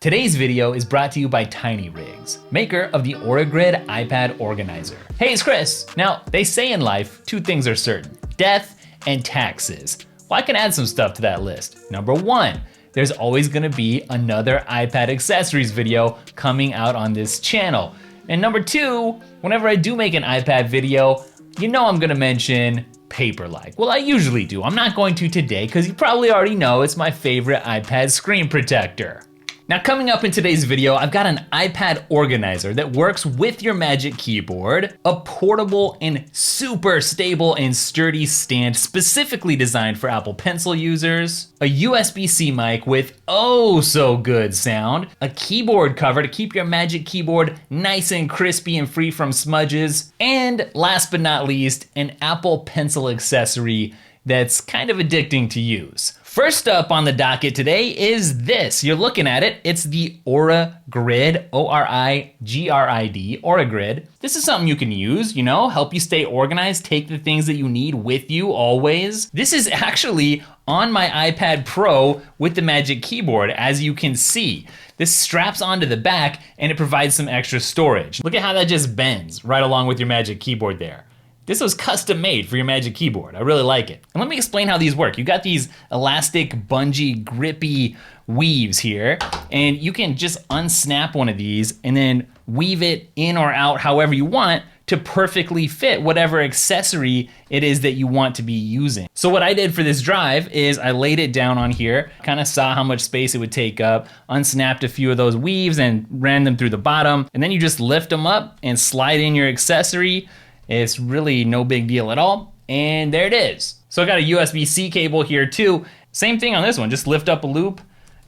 Today's video is brought to you by TinyRigs, maker of the oriGrid iPad organizer. Hey, it's Chris. Now, they say in life, two things are certain, death and taxes. Well, I can add some stuff to that list. Number one, there's always gonna be another iPad accessories video coming out on this channel. And number two, whenever I do make an iPad video, you know I'm gonna mention Paperlike. Well, I usually do. I'm not going to today because you probably already know it's my favorite iPad screen protector. Now, coming up in today's video, I've got an iPad organizer that works with your Magic Keyboard, a portable and super stable and sturdy stand specifically designed for Apple Pencil users, a USB-C mic with oh so good sound, a keyboard cover to keep your Magic Keyboard nice and crispy and free from smudges, and last but not least, an Apple Pencil accessory that's kind of addicting to use. First up on the docket today is this. You're looking at it. It's the oriGrid, O-R-I-G-R-I-D, oriGrid. This is something you can use, you know, help you stay organized, take the things that you need with you always. This is actually on my iPad Pro with the Magic Keyboard, as you can see. This straps onto the back and it provides some extra storage. Look at how that just bends right along with your Magic Keyboard there. This was custom made for your Magic Keyboard. I really like it. And let me explain how these work. You got these elastic, bungee, grippy weaves here, and you can just unsnap one of these and then weave it in or out however you want to perfectly fit whatever accessory it is that you want to be using. So what I did for this drive is I laid it down on here, kind of saw how much space it would take up, unsnapped a few of those weaves and ran them through the bottom, and then you just lift them up and slide in your accessory. It's really no big deal at all, and there it is. So I got a USB-C cable here too. Same thing on this one, just lift up a loop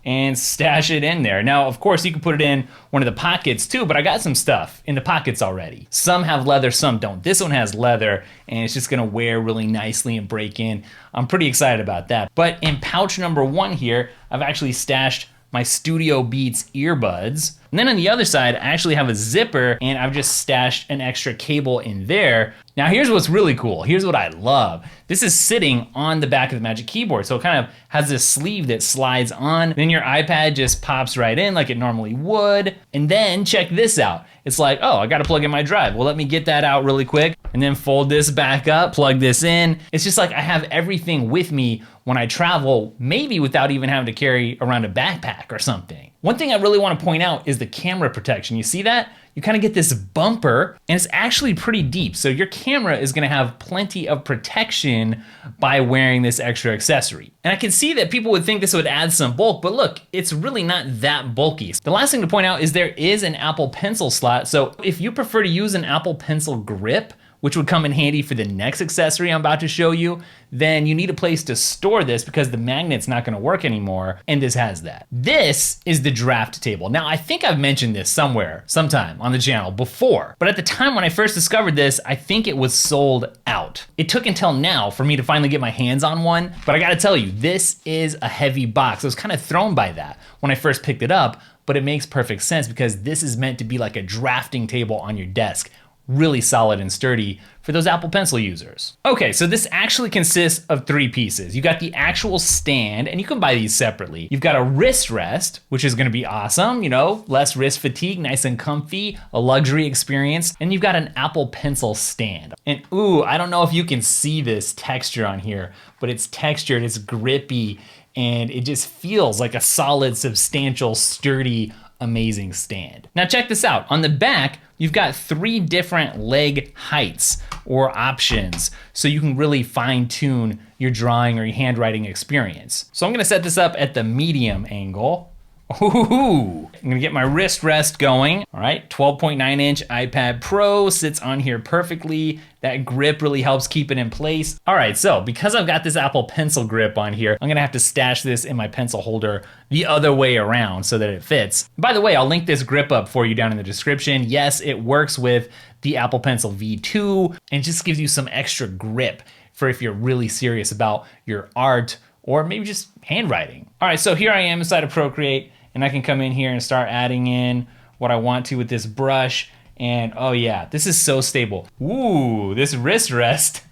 and stash it in there. Now, of course, you can put it in one of the pockets too, but I got some stuff in the pockets already. Some have leather, some don't. This one has leather, and it's just gonna wear really nicely and break in. I'm pretty excited about that. But in pouch number one here, I've actually stashed my Studio Beats earbuds. And then on the other side, I actually have a zipper and I've just stashed an extra cable in there. Now here's what's really cool. Here's what I love. This is sitting on the back of the Magic Keyboard. So it kind of has this sleeve that slides on. Then your iPad just pops right in like it normally would. And then check this out. It's like, oh, I gotta plug in my drive. Well, let me get that out really quick and then fold this back up, plug this in. It's just like I have everything with me when I travel, maybe without even having to carry around a backpack or something. One thing I really want to point out is the camera protection. You see that? You kind of get this bumper and it's actually pretty deep. So your camera is gonna have plenty of protection by wearing this extra accessory. And I can see that people would think this would add some bulk, but look, it's really not that bulky. The last thing to point out is there is an Apple Pencil slot. So if you prefer to use an Apple Pencil grip, which would come in handy for the next accessory I'm about to show you, then you need a place to store this because the magnet's not gonna work anymore, and this has that. This is the DraftTable. Now, I think I've mentioned this somewhere, sometime on the channel before, but at the time when I first discovered this, I think it was sold out. It took until now for me to finally get my hands on one, but I gotta tell you, this is a heavy box. I was kind of thrown by that when I first picked it up, but it makes perfect sense because this is meant to be like a drafting table on your desk. Really solid and sturdy for those Apple Pencil users. Okay, so this actually consists of three pieces. You got the actual stand, and you can buy these separately. You've got a wrist rest, which is gonna be awesome, you know, less wrist fatigue, nice and comfy, a luxury experience. And you've got an Apple Pencil stand. And ooh, I don't know if you can see this texture on here, but it's textured, it's grippy, and it just feels like a solid, substantial, sturdy, amazing stand. Now check this out. On the back, you've got three different leg heights or options, so you can really fine tune your drawing or your handwriting experience. So I'm gonna set this up at the medium angle. Ooh, I'm gonna get my wrist rest going. All right, 12.9 inch iPad Pro sits on here perfectly. That grip really helps keep it in place. All right, so because I've got this Apple Pencil grip on here, I'm gonna have to stash this in my pencil holder the other way around so that it fits. By the way, I'll link this grip up for you down in the description. Yes, it works with the Apple Pencil V2 and just gives you some extra grip for if you're really serious about your art or maybe just handwriting. All right, so here I am inside of Procreate, and I can come in here and start adding in what I want to with this brush. And oh yeah, this is so stable. Ooh, this wrist rest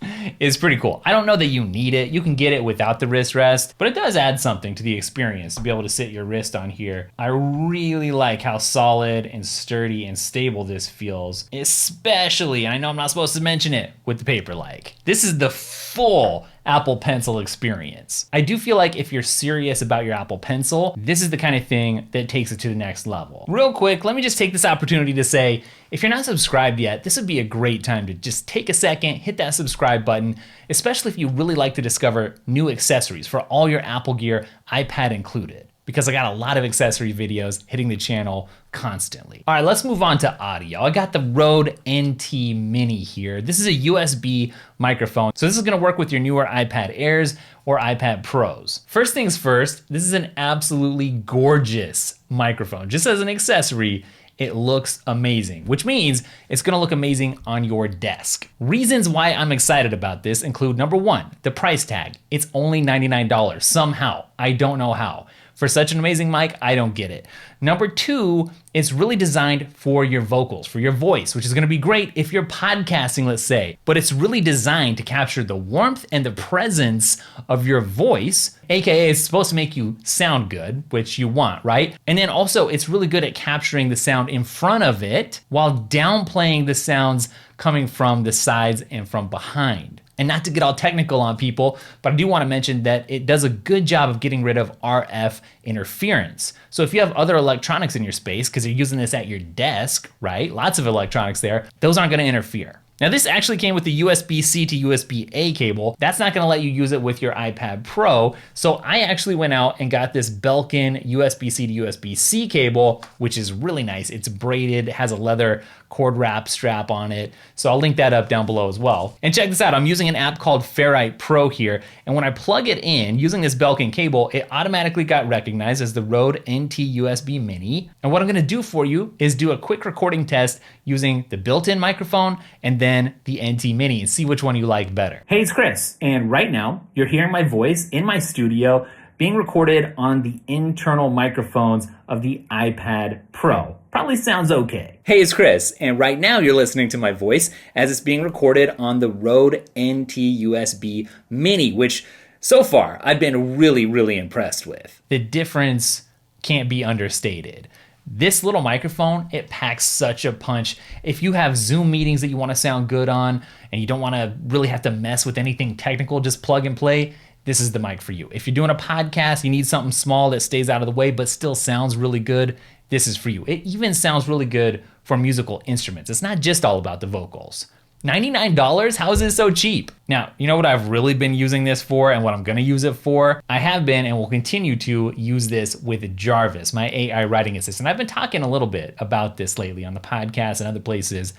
is pretty cool. I don't know that you need it. You can get it without the wrist rest, but it does add something to the experience to be able to sit your wrist on here. I really like how solid and sturdy and stable this feels, especially, and I know I'm not supposed to mention it, with the Paper-like. This is the full Apple Pencil experience. I do feel like if you're serious about your Apple Pencil, this is the kind of thing that takes it to the next level. Real quick, let me just take this opportunity to say, if you're not subscribed yet, this would be a great time to just take a second, hit that subscribe button, especially if you really like to discover new accessories for all your Apple gear, iPad included, because I got a lot of accessory videos hitting the channel constantly. All right, let's move on to audio. I got the Rode NT Mini here. This is a USB microphone. So this is gonna work with your newer iPad Airs or iPad Pros. First things first, this is an absolutely gorgeous microphone. Just as an accessory, it looks amazing, which means it's gonna look amazing on your desk. Reasons why I'm excited about this include, number one, the price tag. It's only $99 somehow. I don't know how. For such an amazing mic, I don't get it. Number two, it's really designed for your vocals, for your voice, which is gonna be great if you're podcasting, let's say, but it's really designed to capture the warmth and the presence of your voice, AKA it's supposed to make you sound good, which you want, right? And then also it's really good at capturing the sound in front of it while downplaying the sounds coming from the sides and from behind. And not to get all technical on people, but I do want to mention that it does a good job of getting rid of RF interference. So if you have other electronics in your space, because you're using this at your desk, right? Lots of electronics there, those aren't going to interfere. Now this actually came with the USB-C to USB-A cable. That's not gonna let you use it with your iPad Pro. So I actually went out and got this Belkin USB-C to USB-C cable, which is really nice. It's braided, has a leather cord wrap strap on it. So I'll link that up down below as well. And check this out, I'm using an app called Ferrite Pro here. And when I plug it in using this Belkin cable, it automatically got recognized as the Rode NT USB Mini. And what I'm gonna do for you is do a quick recording test using the built-in microphone and then the NT Mini and see which one you like better. Hey, it's Chris, and right now you're hearing my voice in my studio being recorded on the internal microphones of the iPad Pro. Probably sounds okay. Hey, it's Chris, and right now you're listening to my voice as it's being recorded on the Rode NT USB Mini, which so far I've been really impressed with. The difference can't be understated. This little microphone, it packs such a punch. If you have Zoom meetings that you want to sound good on and you don't want to really have to mess with anything technical, just plug and play, this is the mic for you. If you're doing a podcast, you need something small that stays out of the way but still sounds really good, this is for you. It even sounds really good for musical instruments. It's not just all about the vocals. $99? How is this so cheap? Now, you know what I've really been using this for and what I'm gonna use it for? I have been and will continue to use this with Jarvis, my AI writing assistant. I've been talking a little bit about this lately on the podcast and other places,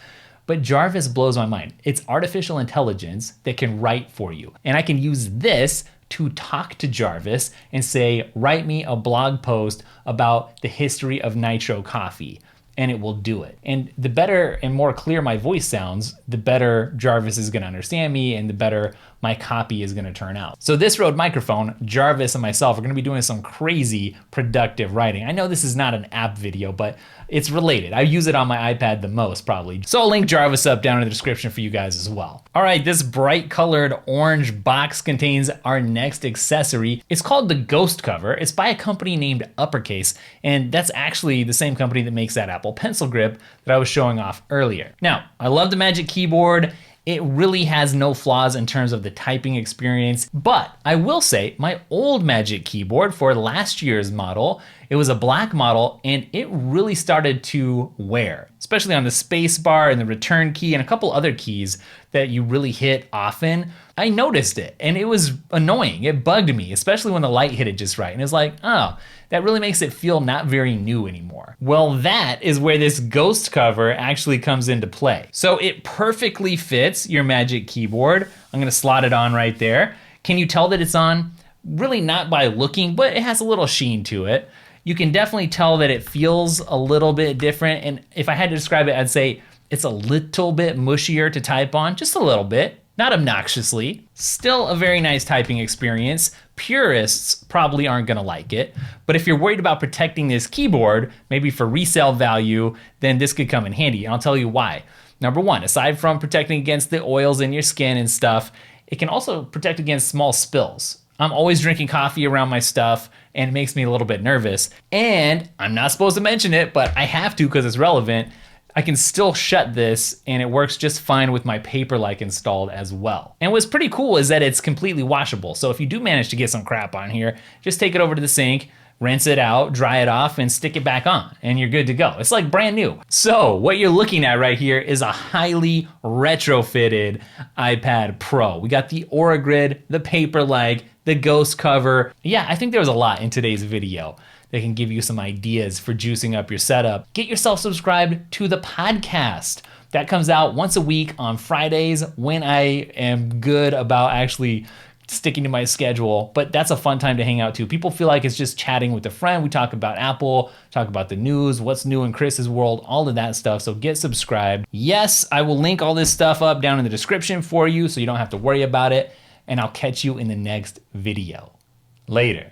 but Jarvis blows my mind. It's artificial intelligence that can write for you. And I can use this to talk to Jarvis and say, write me a blog post about the history of nitro coffee. And it will do it. And the better and more clear my voice sounds, the better Jarvis is gonna understand me and the better my copy is gonna turn out. So this Rode microphone, Jarvis and myself are gonna be doing some crazy productive writing. I know this is not an app video, but it's related. I use it on my iPad the most probably. So I'll link Jarvis up down in the description for you guys as well. All right, this bright colored orange box contains our next accessory. It's called the GhostCover. It's by a company named Uppercase, and that's actually the same company that makes that Apple Pencil grip that I was showing off earlier. Now, I love the Magic Keyboard. It really has no flaws in terms of the typing experience, but I will say my old Magic Keyboard for last year's model, it was a black model and it really started to wear, especially on the space bar and the return key and a couple other keys that you really hit often. I noticed it and it was annoying. It bugged me, especially when the light hit it just right. And it's like, oh, that really makes it feel not very new anymore. Well, that is where this GhostCover actually comes into play. So it perfectly fits your Magic Keyboard. I'm gonna slot it on right there. Can you tell that it's on? Really not by looking, but it has a little sheen to it. You can definitely tell that it feels a little bit different. And if I had to describe it, I'd say it's a little bit mushier to type on, just a little bit. Not obnoxiously. Still a very nice typing experience. Purists probably aren't gonna like it, but if you're worried about protecting this keyboard, maybe for resale value, then this could come in handy, and I'll tell you why. Number one, aside from protecting against the oils in your skin and stuff, it can also protect against small spills. I'm always drinking coffee around my stuff and it makes me a little bit nervous. And I'm not supposed to mention it, but I have to because it's relevant. I can still shut this and it works just fine with my Paperlike installed as well. And what's pretty cool is that it's completely washable. So if you do manage to get some crap on here, just take it over to the sink, rinse it out, dry it off, and stick it back on, and you're good to go. It's like brand new. So what you're looking at right here is a highly retrofitted iPad Pro. We got the oriGrid, the Paperlike, the GhostCover. Yeah, I think there was a lot in today's video that can give you some ideas for juicing up your setup. Get yourself subscribed to the podcast. That comes out once a week on Fridays when I am good about actually sticking to my schedule, but that's a fun time to hang out too. People feel like it's just chatting with a friend. We talk about Apple, talk about the news, what's new in Chris's world, all of that stuff. So get subscribed. Yes, I will link all this stuff up down in the description for you so you don't have to worry about it. And I'll catch you in the next video. Later.